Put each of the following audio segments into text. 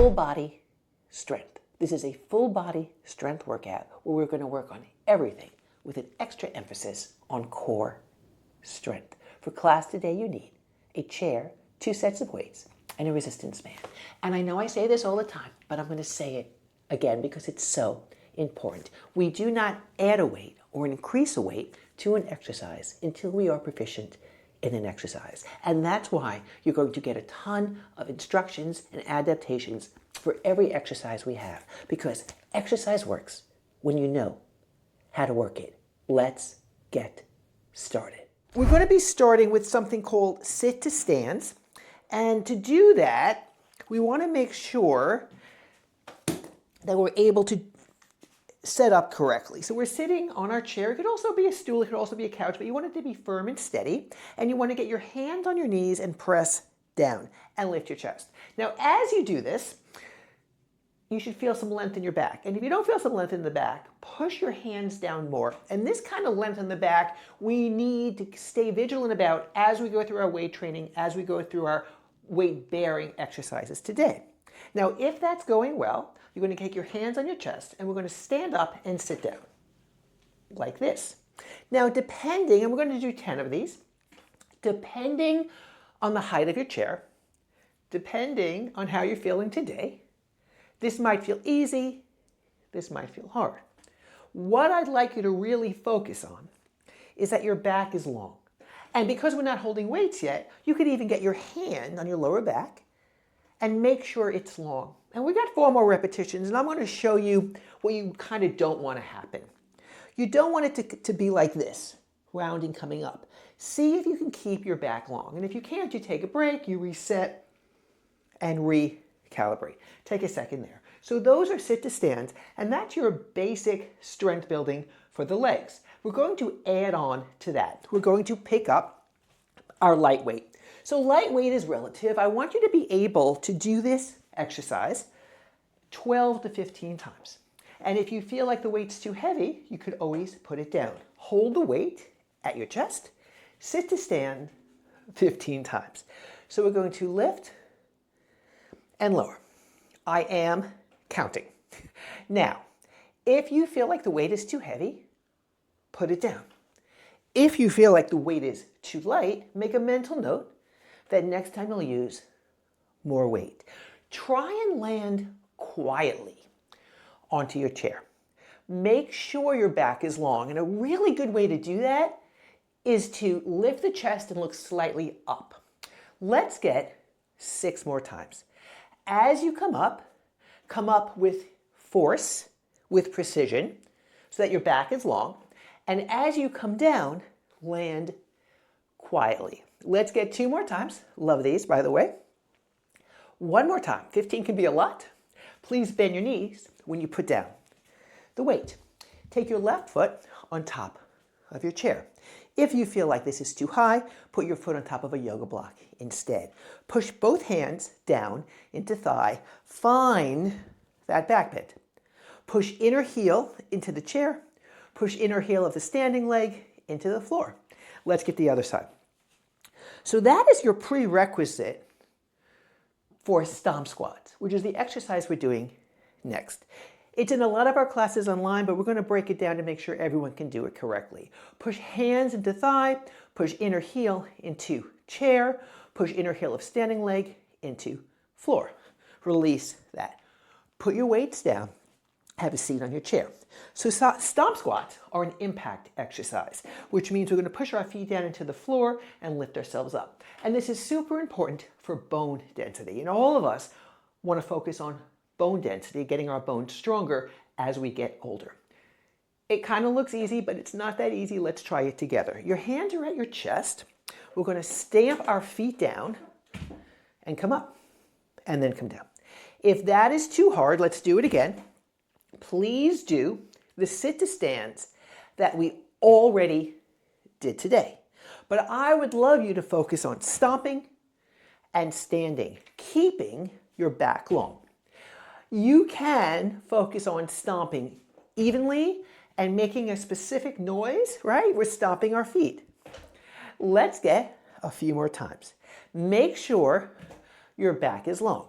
full body strength. This is a full body strength workout where we're going to work on everything with an extra emphasis on core strength. For class today, you need a chair, 2 sets of weights, and a resistance band. And I know I say this all the time, but I'm going to say it again because it's so important. We do not add a weight or increase a weight to an exercise until we are proficient in an exercise. And that's why you're going to get a ton of instructions and adaptations for every exercise we have, because exercise works when you know how to work it. Let's get started. We're going to be starting with something called sit to stands. And to do that, we want to make sure that we're able to set up correctly. So we're sitting on our chair. It could also be a stool, it could also be a couch, but you want it to be firm and steady. And you want to get your hands on your knees and press down and lift your chest. Now, as you do this, you should feel some length in your back. And if you don't feel some length in the back, push your hands down more. And this kind of length in the back, we need to stay vigilant about as we go through our weight training, as we go through our weight-bearing exercises today. Now, if that's going well, you're going to take your hands on your chest and we're going to stand up and sit down like this. Now, depending, and we're going to do 10 of these, depending on the height of your chair, depending on how you're feeling today, this might feel easy, this might feel hard. What I'd like you to really focus on is that your back is long. And because we're not holding weights yet, you could even get your hand on your lower back and make sure it's long. And we got 4 more repetitions, and I'm going to show you what you kind of don't want to happen. You don't want it to be like this, rounding coming up. See if you can keep your back long. And if you can't, you take a break, you reset, and recalibrate. Take a second there. So those are sit to stands, and that's your basic strength building for the legs. We're going to add on to that. We're going to pick up our lightweight. So lightweight is relative. I want you to be able to do this exercise 12 to 15 times. And if you feel like the weight's too heavy, you could always put it down. Hold the weight at your chest, sit to stand 15 times. So we're going to lift and lower. I am counting. Now, if you feel like the weight is too heavy, put it down. If you feel like the weight is too light, make a mental note that next time you'll use more weight. Try and land quietly onto your chair. Make sure your back is long. And a really good way to do that is to lift the chest and look slightly up. Let's get 6 more times. As you come up with force, with precision, so that your back is long. And as you come down, land quietly. Let's get 2 more times. Love these, by the way. 1 more time. 15 can be a lot. Please bend your knees when you put down the weight. Take your left foot on top of your chair. If you feel like this is too high, put your foot on top of a yoga block instead. Push both hands down into thigh. Find that back bend. Push inner heel into the chair. Push inner heel of the standing leg into the floor. Let's get the other side. So that is your prerequisite for stomp squats, which is the exercise we're doing next. It's in a lot of our classes online, but we're going to break it down to make sure everyone can do it correctly. Push hands into thigh, push inner heel into chair, push inner heel of standing leg into floor. Release that. Put your weights down, have a seat on your chair. So stomp squats are an impact exercise, which means we're going to push our feet down into the floor and lift ourselves up. And this is super important for bone density. And all of us want to focus on bone density, getting our bones stronger as we get older. It kind of looks easy, but it's not that easy. Let's try it together. Your hands are at your chest. We're going to stamp our feet down and come up and then come down. If that is too hard, let's do it again. Please do the sit to stands that we already did today. But I would love you to focus on stomping and standing, keeping your back long. You can focus on stomping evenly and making a specific noise, right? We're stomping our feet. Let's get a few more times. Make sure your back is long.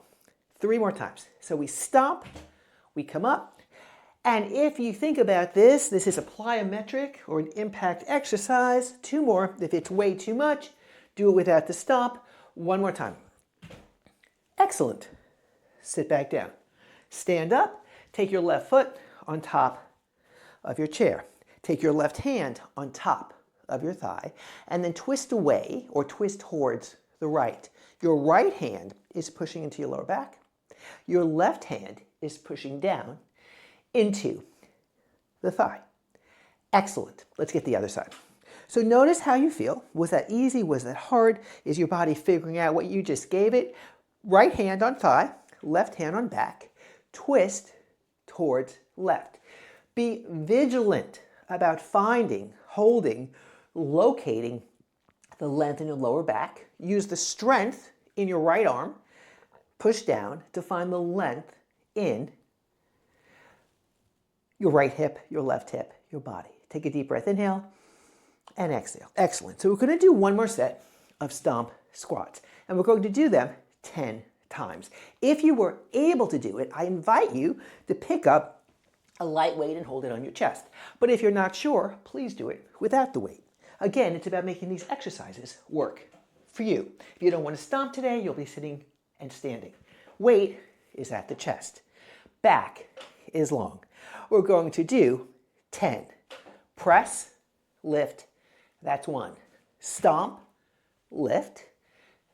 3 more times. So we stomp, we come up, and if you think about this, this is a plyometric or an impact exercise. 2 more. If it's way too much, do it without the stomp. 1 more time. Excellent. Sit back down. Stand up. Take your left foot on top of your chair. Take your left hand on top of your thigh, and then twist away or twist towards the right. Your right hand is pushing into your lower back. Your left hand is pushing down into the thigh. Excellent. Let's get the other side. So notice how you feel. Was that easy? Was that hard? Is your body figuring out what you just gave it? Right hand on thigh, left hand on back. Twist towards left. Be vigilant about finding, holding, locating the length in your lower back. Use the strength in your right arm. Push down to find the length in your right hip, your left hip, your body. Take a deep breath, inhale and exhale. Excellent. So we're going to do 1 more set of stomp squats, and we're going to do them 10 times. If you were able to do it, I invite you to pick up a light weight and hold it on your chest. But if you're not sure, please do it without the weight. Again, it's about making these exercises work for you. If you don't want to stomp today, you'll be sitting and standing. Weight is at the chest. Back is long. We're going to do 10. Press, lift, that's 1. Stomp, lift,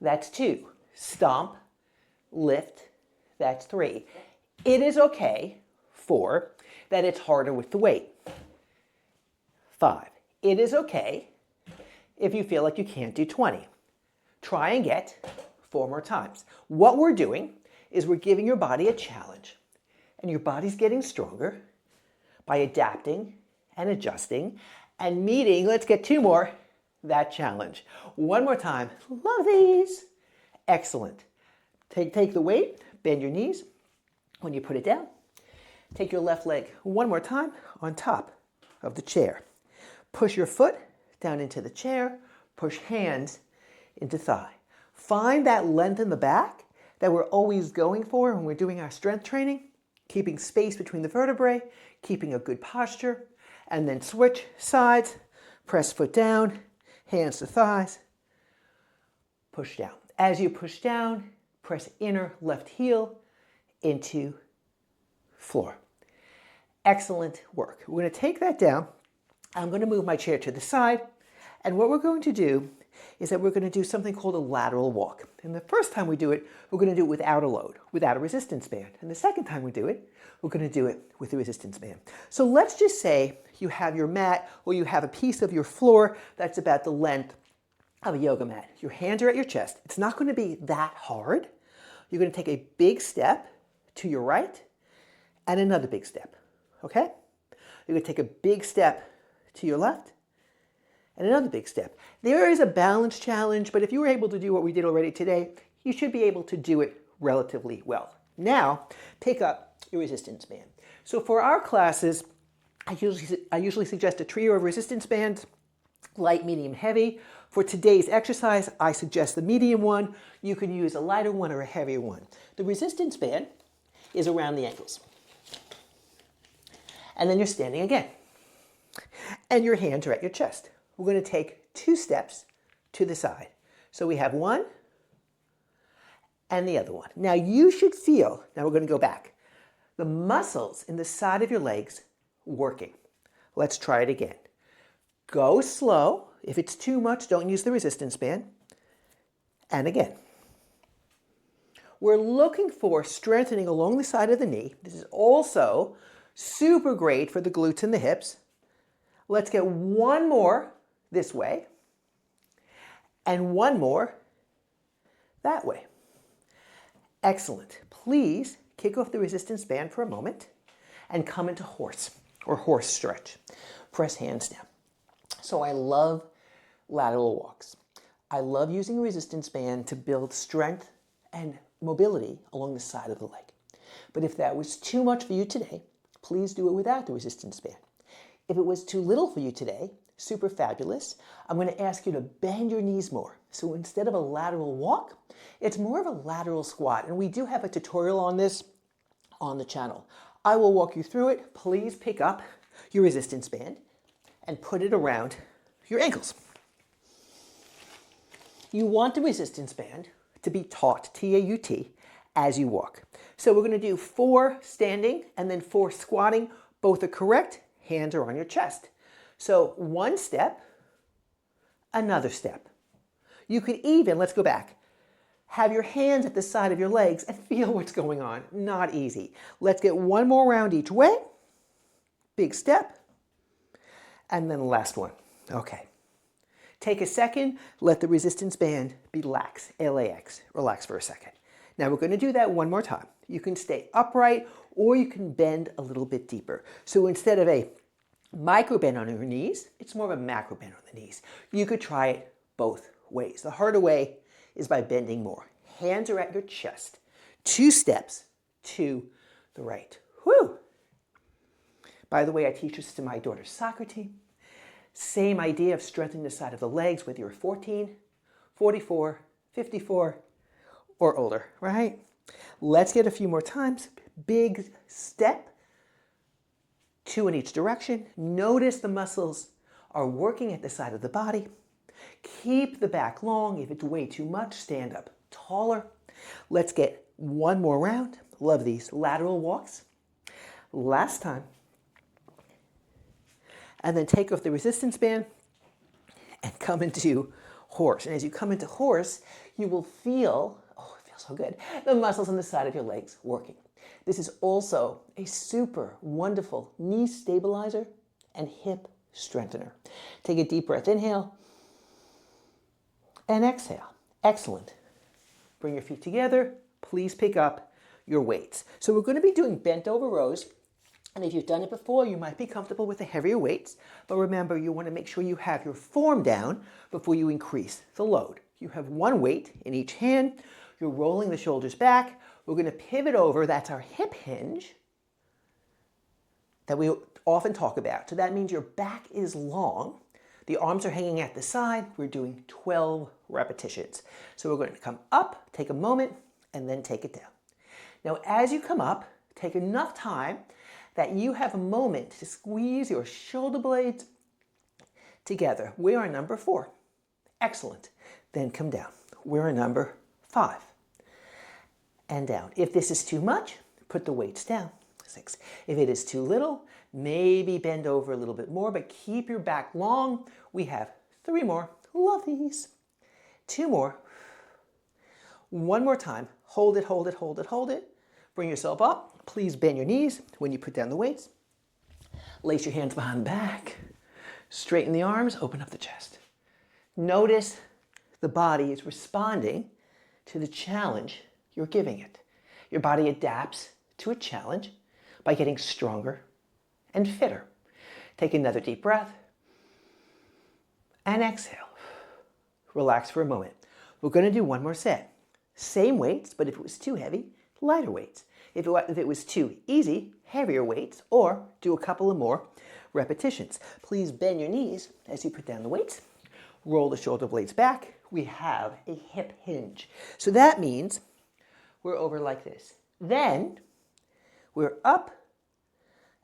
that's 2. Stomp, lift, that's 3. It is okay, 4, that it's harder with the weight. 5. It is okay if you feel like you can't do 20. Try and get 4 more times. What we're doing is we're giving your body a challenge, and your body's getting stronger by adapting and adjusting and meeting, let's get 2 more, that challenge. 1 more time. Love these. Excellent. Take the weight, bend your knees when you put it down. Take your left leg 1 more time on top of the chair. Push your foot down into the chair. Push hands into thigh. Find that length in the back that we're always going for when we're doing our strength training, keeping space between the vertebrae, keeping a good posture, and then switch sides. Press foot down, hands to thighs, push down. As you push down, press inner left heel into floor. Excellent work. We're going to take that down. I'm going to move my chair to the side, and what we're going to do is that we're going to do something called a lateral walk. And the first time we do it, we're going to do it without a load, without a resistance band. And the second time we do it, we're going to do it with a resistance band. So let's just say you have your mat or you have a piece of your floor that's about the length of a yoga mat. Your hands are at your chest. It's not going to be that hard. You're going to take a big step to your right and another big step, okay? You're going to take a big step to your left and another big step. There is a balance challenge, but if you were able to do what we did already today, you should be able to do it relatively well. Now, pick up your resistance band. So for our classes, I usually suggest a trio of resistance bands, light, medium, heavy. For today's exercise, I suggest the medium one. You can use a lighter one or a heavier one. The resistance band is around the ankles. And then you're standing again. And your hands are at your chest. We're going to take 2 steps to the side. So we have 1 and the other one. Now you should feel, now we're going to go back, the muscles in the side of your legs working. Let's try it again. Go slow. If it's too much, don't use the resistance band. And again. We're looking for strengthening along the side of the knee. This is also super great for the glutes and the hips. Let's get 1 more this way and 1 more that way. Excellent. Please kick off the resistance band for a moment and come into horse or horse stretch. Press hands down. So I love lateral walks. I love using a resistance band to build strength and mobility along the side of the leg. But if that was too much for you today, please do it without the resistance band. If it was too little for you today, super fabulous. I'm going to ask you to bend your knees more. So instead of a lateral walk, it's more of a lateral squat. And we do have a tutorial on this on the channel. I will walk you through it. Please pick up your resistance band and put it around your ankles. You want the resistance band to be taut, T-A-U-T, as you walk. So we're going to do 4 standing and then 4 squatting. Both are correct. Hands are on your chest. So 1 step, another step. You could even, let's go back, have your hands at the side of your legs and feel what's going on. Not easy. Let's get 1 more round each way. Big step. And then the last one. Okay. Take a second. Let the resistance band be lax. L-A-X. Relax for a second. Now we're going to do that 1 more time. You can stay upright or you can bend a little bit deeper. So instead of a micro bend on your knees, it's more of a macro bend on the knees. You could try it both ways. The harder way is by bending more. Hands are at your chest. 2 steps to the right. Whew! By the way, I teach this to my daughter's soccer team. Same idea of strengthening the side of the legs whether you're 14, 44, 54, or older, right? Let's get a few more times. Big step, 2 in each direction. Notice the muscles are working at the side of the body. Keep the back long. If it's way too much, stand up taller. Let's get 1 more round. Love these lateral walks. Last time. And then take off the resistance band and come into horse. And as you come into horse, you will feel, oh, it feels so good, the muscles on the side of your legs working. This is also a super wonderful knee stabilizer and hip strengthener. Take a deep breath, inhale, and exhale. Excellent. Bring your feet together. Please pick up your weights. So we're going to be doing bent over rows. And if you've done it before, you might be comfortable with the heavier weights. But remember, you want to make sure you have your form down before you increase the load. You have 1 weight in each hand. You're rolling the shoulders back. We're going to pivot over. That's our hip hinge that we often talk about. So that means your back is long. The arms are hanging at the side. We're doing 12 repetitions. So we're going to come up, take a moment, and then take it down. Now, as you come up, take enough time that you have a moment to squeeze your shoulder blades together. We are number 4. Excellent. Then come down. We're number 5. And down. If this is too much, put the weights down. 6. If it is too little, maybe bend over a little bit more, but keep your back long. We have 3 more. Love these. 2 more. 1 more time. Hold it, hold it, hold it, hold it. Bring yourself up. Please bend your knees when you put down the weights. Lace your hands behind the back. Straighten the arms, open up the chest. Notice the body is responding to the challenge you're giving it. Your body adapts to a challenge by getting stronger and fitter. Take another deep breath and exhale. Relax for a moment. We're going to do 1 more set. Same weights, but if it was too heavy, lighter weights. If it was too easy, heavier weights, or do a couple of more repetitions. Please bend your knees as you put down the weights. Roll the shoulder blades back. We have a hip hinge. So that means we're over like this. Then we're up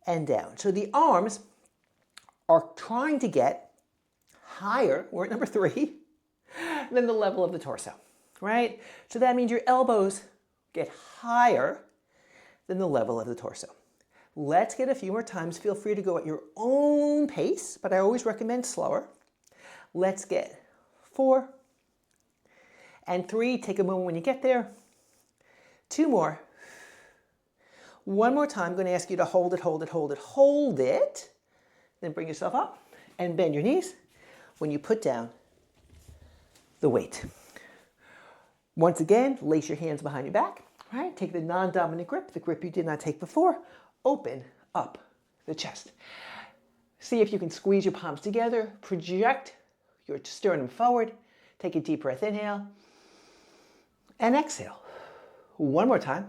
and down. So the arms are trying to get higher, we're at number 3, than the level of the torso, right? So that means your elbows get higher than the level of the torso. Let's get a few more times. Feel free to go at your own pace, but I always recommend slower. Let's get 4 and 3. Take a moment when you get there. 2 more. 1 more time. I'm going to ask you to hold it, hold it, hold it, hold it. Then bring yourself up and bend your knees when you put down the weight. Once again, lace your hands behind your back. Right? Take the non-dominant grip, the grip you did not take before. Open up the chest. See if you can squeeze your palms together. Project your sternum forward. Take a deep breath, inhale. And exhale. 1 more time.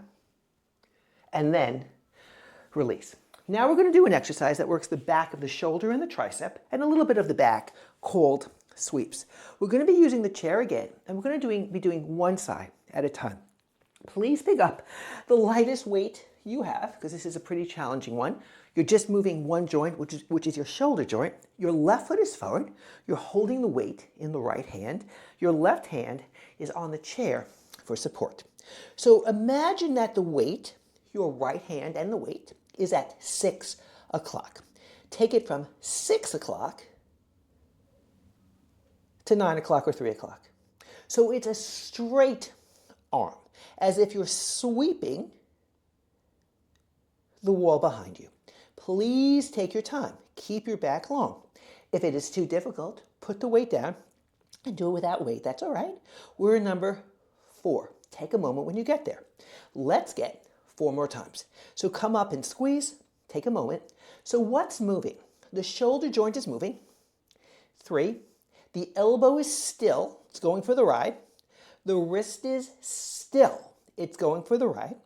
And then release. Now we're going to do an exercise that works the back of the shoulder and the tricep and a little bit of the back called sweeps. We're going to be using the chair again, and we're going to be doing one side at a time. Please pick up the lightest weight you have, because this is a pretty challenging one. You're just moving one joint, which is your shoulder joint. Your left foot is forward. You're holding the weight in the right hand. Your left hand is on the chair for support. So imagine that the weight, your right hand and the weight, is at 6 o'clock. Take it from 6 o'clock to 9 o'clock or 3 o'clock. So it's a straight arm, as if you're sweeping the wall behind you. Please take your time. Keep your back long. If it is too difficult, put the weight down and do it without weight. That's all right. We're in number 4. Take a moment when you get there. Let's get 4 more times. So come up and squeeze. Take a moment. So what's moving? The shoulder joint is moving. 3. The elbow is still. It's going for the ride. The wrist is still. It's going for the ride.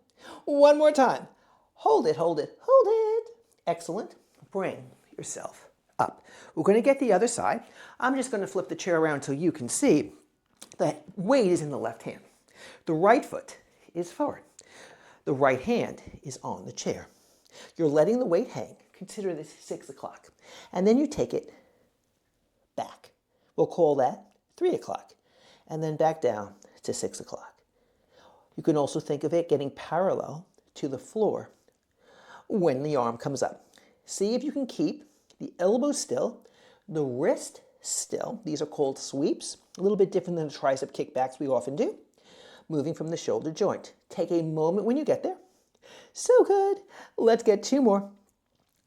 1 more time. Hold it, hold it, hold it. Excellent. Bring yourself up. We're going to get the other side. I'm just going to flip the chair around so you can see the weight is in the left hand. The right foot is forward. The right hand is on the chair. You're letting the weight hang. Consider this 6 o'clock. And then you take it back. We'll call that 3 o'clock. And then back down to 6 o'clock. You can also think of it getting parallel to the floor when the arm comes up. See if you can keep the elbow still, the wrist still. These are called sweeps, a little bit different than the tricep kickbacks we often do. Moving from the shoulder joint. Take a moment when you get there. So good. Let's get 2 more.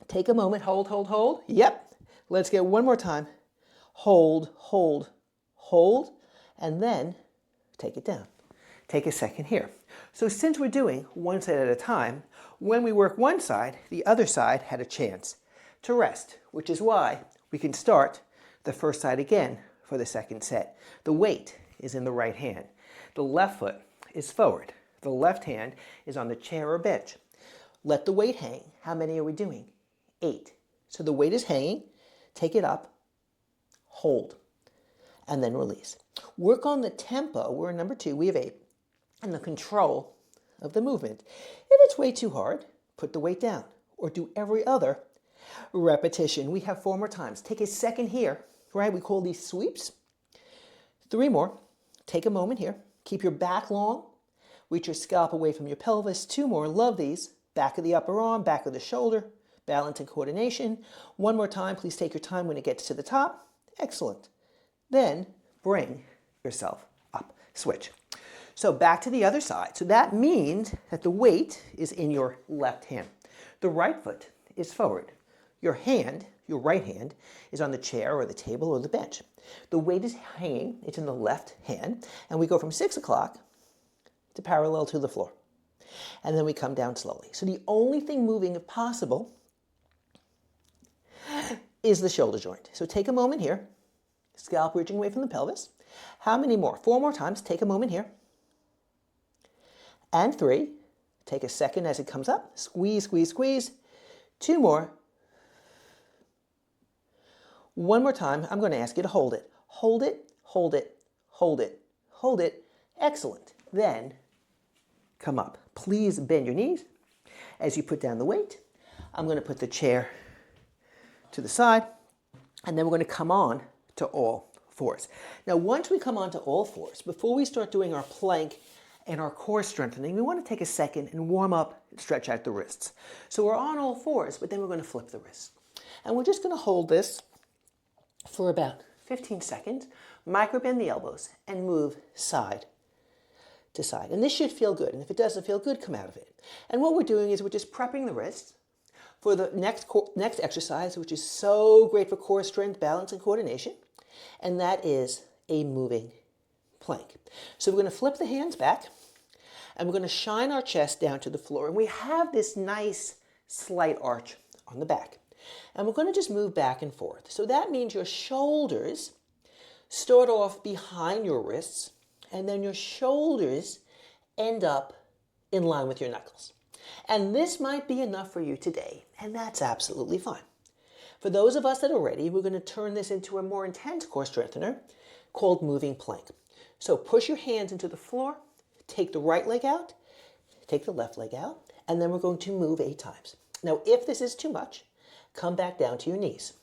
Take a moment. Hold, hold, hold. Yep. Let's get 1 more time. Hold, hold, hold. And then take it down. Take a second here. So since we're doing one side at a time, when we work one side, the other side had a chance to rest, which is why we can start the first side again for the second set. The weight is in the right hand. The left foot is forward. The left hand is on the chair or bench. Let the weight hang. How many are we doing? 8. So the weight is hanging. Take it up. Hold. And then release. Work on the tempo. We're in number 2. We have 8. And the control of the movement. If it's way too hard, put the weight down. Or do every other repetition. We have 4 more times. Take a second here. Right? We call these sweeps. 3 more. Take a moment here. Keep your back long. Reach your scalp away from your pelvis. 2 more. Love these. Back of the upper arm, back of the shoulder. Balance and coordination. 1 more time. Please take your time when it gets to the top. Excellent. Then bring yourself up. Switch. So back to the other side. So that means that the weight is in your left hand. The right foot is forward. Your hand, your right hand, is on the chair or the table or the bench. The weight is hanging. It's in the left hand. And we go from 6 o'clock to parallel to the floor. And then we come down slowly. So the only thing moving, if possible, is the shoulder joint. So take a moment here. Scalp reaching away from the pelvis. How many more? 4 more times. Take a moment here. And 3. Take a second as it comes up. Squeeze, squeeze, squeeze. 2 more. 1 more time. I'm going to ask you to hold it. Hold it, hold it, hold it, hold it. Excellent. Then come up. Please bend your knees as you put down the weight. I'm going to put the chair to the side, and then we're going to come on to all fours. Now, once we come on to all fours, before we start doing our plank and our core strengthening, we want to take a second and warm up and stretch out the wrists. So we're on all fours, but then we're going to flip the wrists. And we're just going to hold this for about 15 seconds, micro-bend the elbows, and move side to side. And this should feel good. And if it doesn't feel good, come out of it. And what we're doing is we're just prepping the wrists for the next exercise, which is so great for core strength, balance, and coordination. And that is a moving plank. So we're going to flip the hands back, and we're going to shine our chest down to the floor. And we have this nice slight arch on the back. And we're going to just move back and forth. So that means your shoulders start off behind your wrists, and then your shoulders end up in line with your knuckles. And this might be enough for you today, and that's absolutely fine. For those of us that are ready, we're going to turn this into a more intense core strengthener called moving plank. So push your hands into the floor, take the right leg out, take the left leg out, and then we're going to move 8 times. Now, if this is too much, come back down to your knees.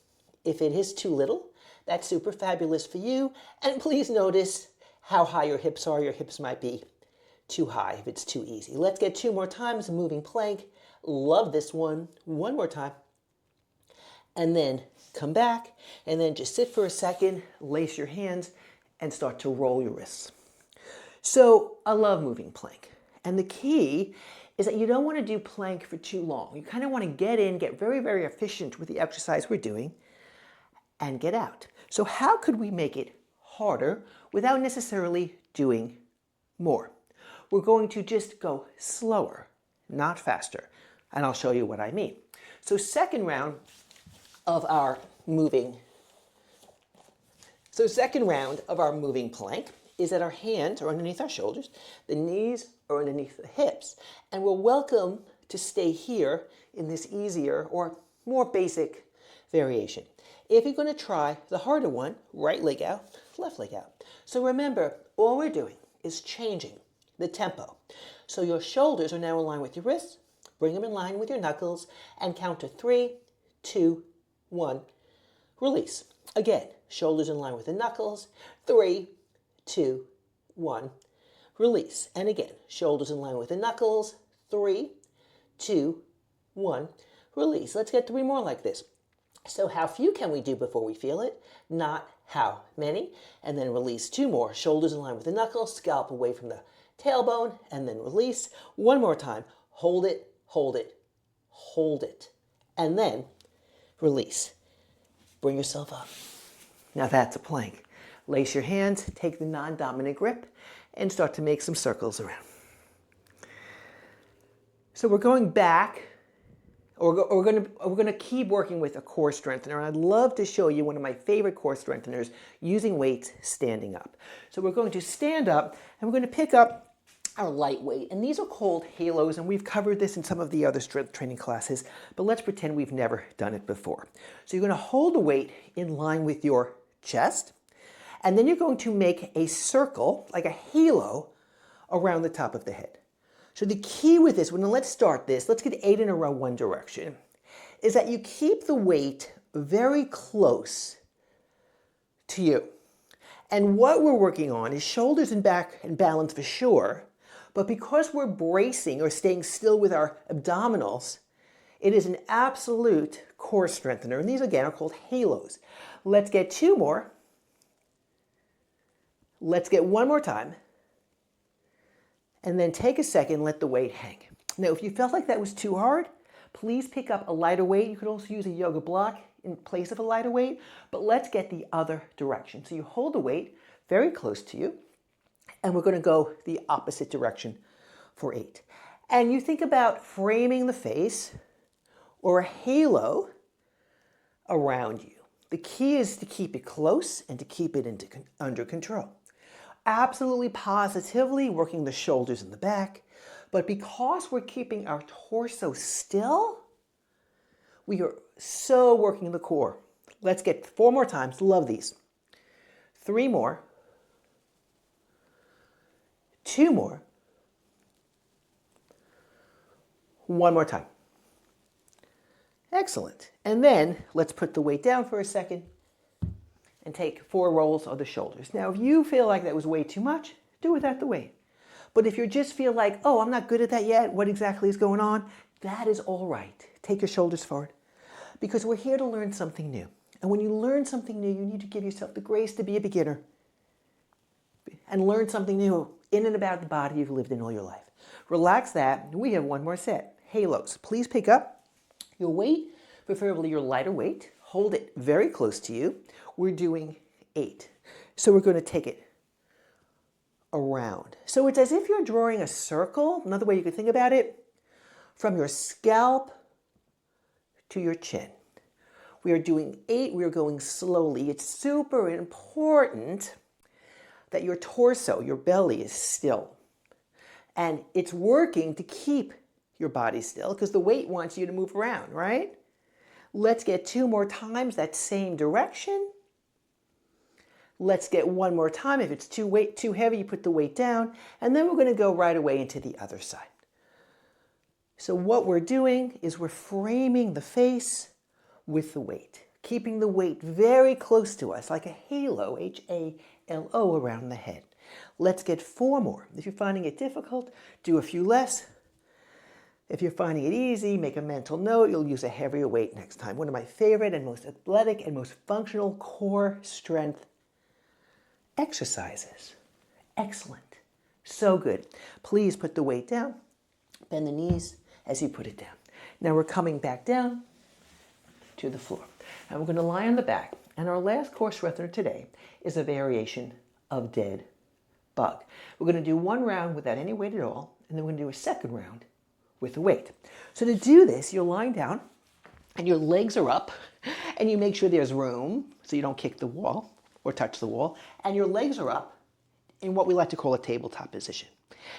If it is too little, that's super fabulous for you. And please notice how high your hips are. Your hips might be too high if it's too easy. Let's get 2 more times, moving plank. Love this one. 1 more time. And then come back, and then just sit for a second, lace your hands, and start to roll your wrists. So I love moving plank. And the key is that you don't want to do plank for too long. You kind of want to get in, get very, very efficient with the exercise we're doing, and get out. So how could we make it harder without necessarily doing more? We're going to just go slower, not faster. And I'll show you what I mean. So second round of our moving plank is that our hands are underneath our shoulders, the knees are underneath the hips, and we're welcome to stay here in this easier or more basic variation. If you're going to try the harder one, right leg out, left leg out. So remember, all we're doing is changing the tempo. So your shoulders are now in line with your wrists, bring them in line with your knuckles, and count to 3, 2, 1, release. Again, shoulders in line with the knuckles, 3, 2, 1, release. And again, shoulders in line with the knuckles, 3, 2, 1, release. Let's get 3 more like this. So how few can we do before we feel it? Not how many. And then release 2 more. Shoulders in line with the knuckles, scalp away from the tailbone, and then release. 1 more time. Hold it, hold it, hold it. And then release. Bring yourself up. Now that's a plank. Lace your hands, take the non-dominant grip, and start to make some circles around. So we're going back, or we're going to keep working with a core strengthener. I'd love to show you one of my favorite core strengtheners using weights standing up. So we're going to stand up, and we're going to pick up our light weight. And these are called halos, and we've covered this in some of the other strength training classes, but let's pretend we've never done it before. So you're going to hold the weight in line with your chest, and then you're going to make a circle, like a halo, around the top of the head. So the key with this one, and let's start this, let's get 8 in a row one direction, is that you keep the weight very close to you. And what we're working on is shoulders and back and balance for sure, but because we're bracing or staying still with our abdominals, it is an absolute core strengthener. And these again are called halos. Let's get 2 more. Let's get 1 more time. And then take a second, let the weight hang. Now, if you felt like that was too hard, please pick up a lighter weight. You could also use a yoga block in place of a lighter weight, but let's get the other direction. So you hold the weight very close to you, and we're going to go the opposite direction for 8. And you think about framing the face or a halo around you. The key is to keep it close and to keep it under control. Absolutely positively working the shoulders and the back, but because we're keeping our torso still, we are so working the core. Let's get 4 more times. Love these. 3 more. 2 more. 1 more time. Excellent. And then let's put the weight down for a second and take 4 rolls of the shoulders. Now, if you feel like that was way too much, do without the weight. But if you just feel like, oh, I'm not good at that yet, what exactly is going on? That is all right. Take your shoulders forward, because we're here to learn something new. And when you learn something new, you need to give yourself the grace to be a beginner and learn something new in and about the body you've lived in all your life. Relax that. We have 1 more set. Halos. Please pick up your weight, preferably your lighter weight. Hold it very close to you. We're doing 8. So we're going to take it around. So it's as if you're drawing a circle. Another way you could think about it, from your scalp to your chin. We are doing 8. We are going slowly. It's super important that your torso, your belly is still. And it's working to keep your body still because the weight wants you to move around, right? Let's get 2 more times that same direction. Let's get 1 more time. If it's too heavy, you put the weight down, and then we're going to go right away into the other side. So what we're doing is we're framing the face with the weight, keeping the weight very close to us, like a halo, H-A-L-O, around the head. Let's get 4 more. If you're finding it difficult, do a few less. If you're finding it easy, make a mental note. You'll use a heavier weight next time. One of my favorite and most athletic and most functional core strength exercises. Excellent. So good. Please put the weight down. Bend the knees as you put it down. Now we're coming back down to the floor. And we're going to lie on the back. And our last core strengthener today is a variation of dead bug. We're going to do 1 round without any weight at all, and then we're going to do a second round with a weight. So to do this, you're lying down, and your legs are up, and you make sure there's room so you don't kick the wall or touch the wall, and your legs are up in what we like to call a tabletop position.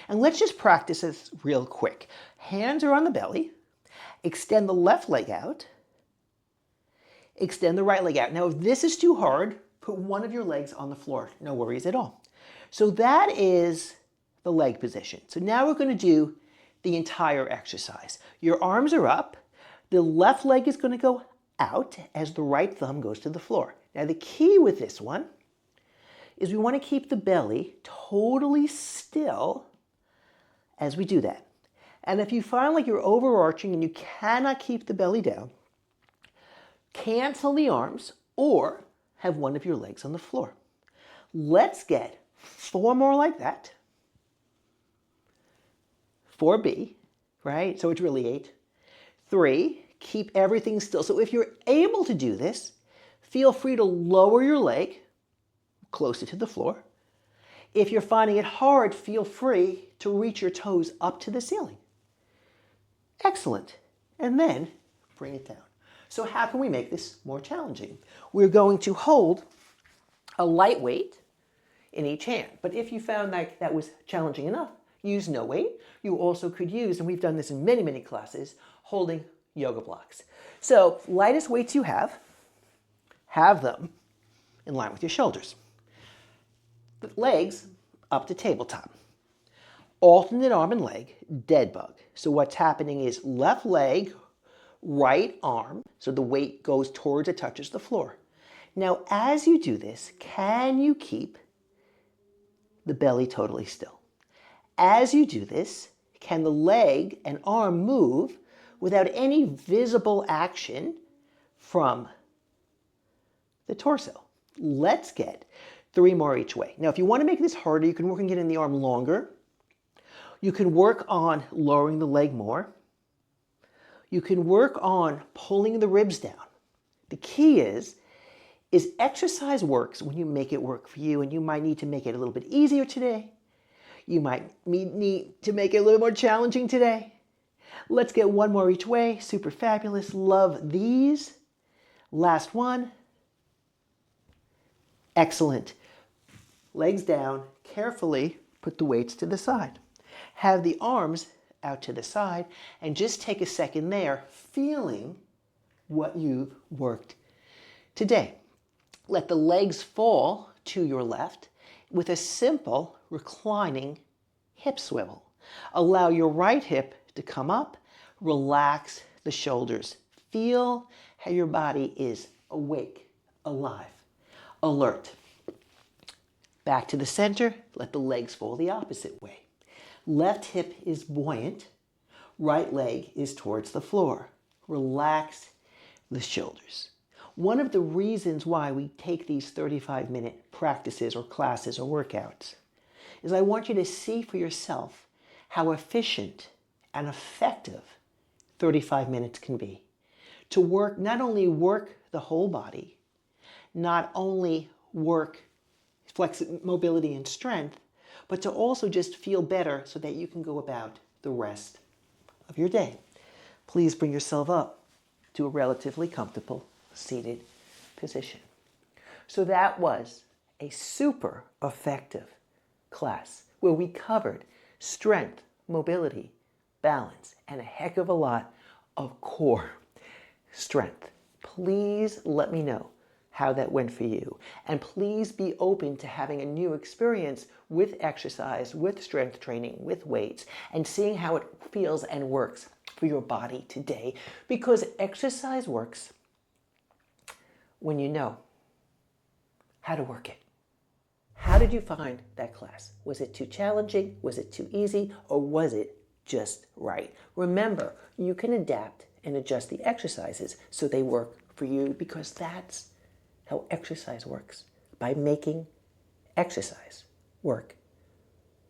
And let's just practice this real quick. Hands are on the belly. Extend the left leg out. Extend the right leg out. Now, if this is too hard, put one of your legs on the floor. No worries at all. So that is the leg position. So now we're going to do the entire exercise. Your arms are up. The left leg is going to go out as the right thumb goes to the floor. Now, the key with this one is we want to keep the belly totally still as we do that. And if you find like you're overarching and you cannot keep the belly down, cancel the arms or have one of your legs on the floor. Let's get 4 more like that. 4B, right? So it's really 8. 3, keep everything still. So if you're able to do this, feel free to lower your leg closer to the floor. If you're finding it hard, feel free to reach your toes up to the ceiling. Excellent. And then bring it down. So how can we make this more challenging? We're going to hold a light weight in each hand. But if you found like that was challenging enough, use no weight. You also could use, and we've done this in many, many classes, holding yoga blocks. So lightest weights you have them in line with your shoulders. The legs up to tabletop. Alternate arm and leg, dead bug. So what's happening is left leg, right arm, so the weight goes towards it, touches the floor. Now, as you do this, can you keep the belly totally still? As you do this, can the leg and arm move without any visible action from the torso? Let's get 3 more each way. Now, if you want to make this harder, you can work on getting the arm longer. You can work on lowering the leg more. You can work on pulling the ribs down. The key is exercise works when you make it work for you, and you might need to make it a little bit easier today. You might need to make it a little more challenging today. Let's get 1 more each way. Super fabulous. Love these. Last one. Excellent. Legs down. Carefully put the weights to the side. Have the arms out to the side and just take a second there, feeling what you've worked today. Let the legs fall to your left with a simple reclining hip swivel. Allow your right hip to come up. Relax the shoulders. Feel how your body is awake, alive, alert. Back to the center. Let the legs fall the opposite way. Left hip is buoyant. Right leg is towards the floor. Relax the shoulders. One of the reasons why we take these 35-minute practices or classes or workouts is I want you to see for yourself how efficient and effective 35 minutes can be. To work, not only work the whole body, not only work mobility and strength, but to also just feel better so that you can go about the rest of your day. Please bring yourself up to a relatively comfortable seated position. So that was a super effective class where we covered strength, mobility, balance, and a heck of a lot of core strength. Please let me know how that went for you. And please be open to having a new experience with exercise, with strength training, with weights, and seeing how it feels and works for your body today. Because exercise works when you know how to work it. How did you find that class? Was it too challenging? Was it too easy? Or was it just right? Remember, you can adapt and adjust the exercises so they work for you, because that's how exercise works, by making exercise work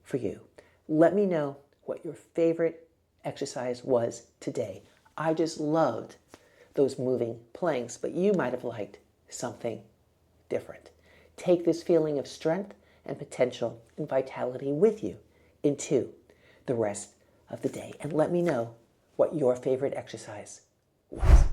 for you. Let me know what your favorite exercise was today. I just loved those moving planks, but you might have liked something different. Take this feeling of strength and potential and vitality with you into the rest of the day, and let me know what your favorite exercise was.